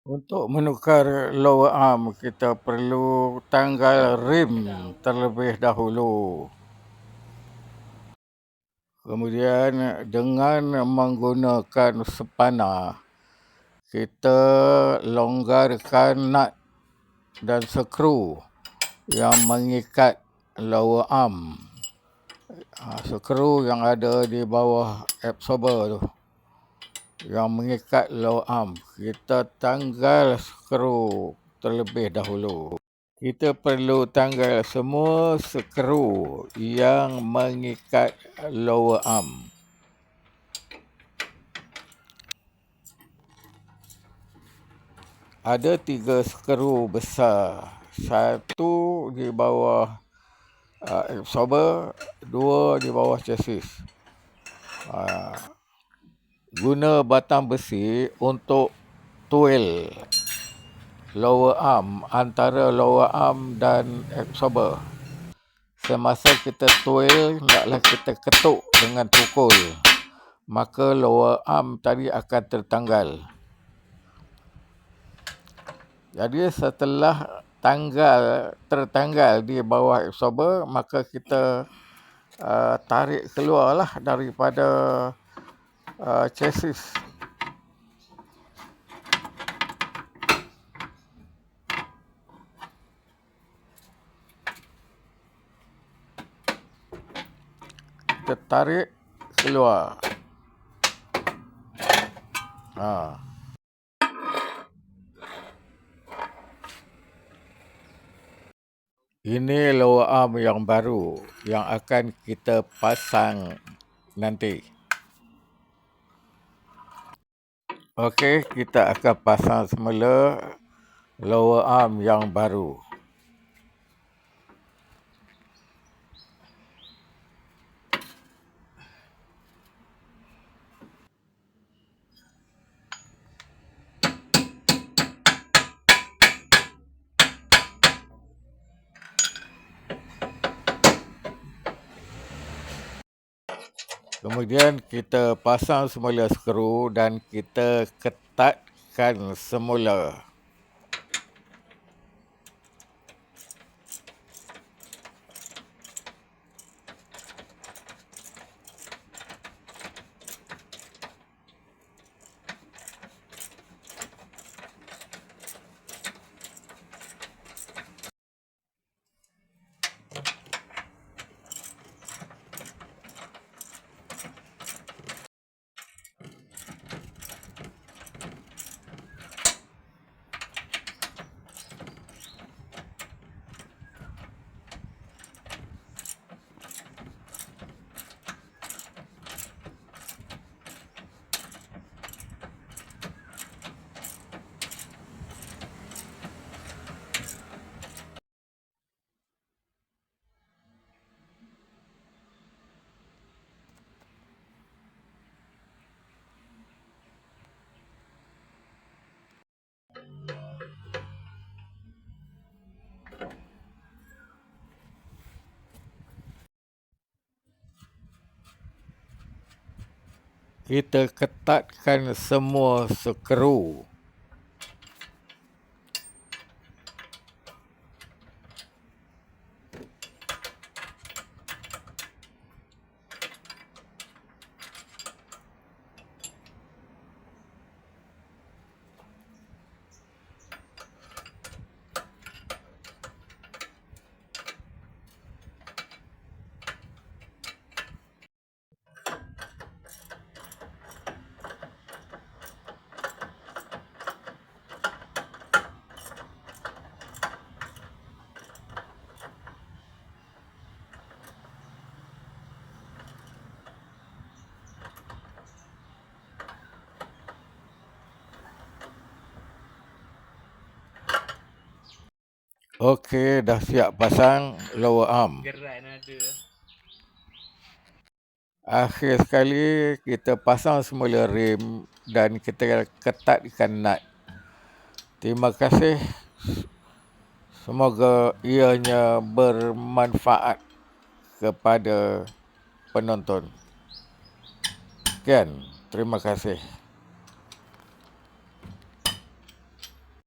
Untuk menukar lower arm, kita perlu tanggal rim terlebih dahulu. Kemudian dengan menggunakan spana, kita longgarkan nut dan skru yang mengikat lower arm. Skru yang ada di bawah absorber tu, yang mengikat lower arm, kita tanggal skru terlebih dahulu. Kita perlu tanggal semua skru yang mengikat lower arm. Ada 3 skru besar. Satu di bawah absorber, 2 di bawah chassis. Guna batang besi untuk tuil lower arm, antara lower arm dan absorber. Semasa kita tuil, hendaklah kita ketuk dengan pukul, maka lower arm tadi akan tertanggal. Jadi setelah tertanggal di bawah absorber, maka kita tarik keluarlah daripada chassis. Kita tarik keluar. Ini lower arm yang baru yang akan kita pasang nanti. Okey, kita akan pasang semula lower arm yang baru. Kemudian kita pasang semula skru dan kita ketatkan semula. Kita ketatkan semua skru. Okey, dah siap pasang lower arm. Akhir sekali kita pasang semula rim dan kita ketatkan nut. Terima kasih. Semoga ianya bermanfaat kepada penonton. Sekian, terima kasih.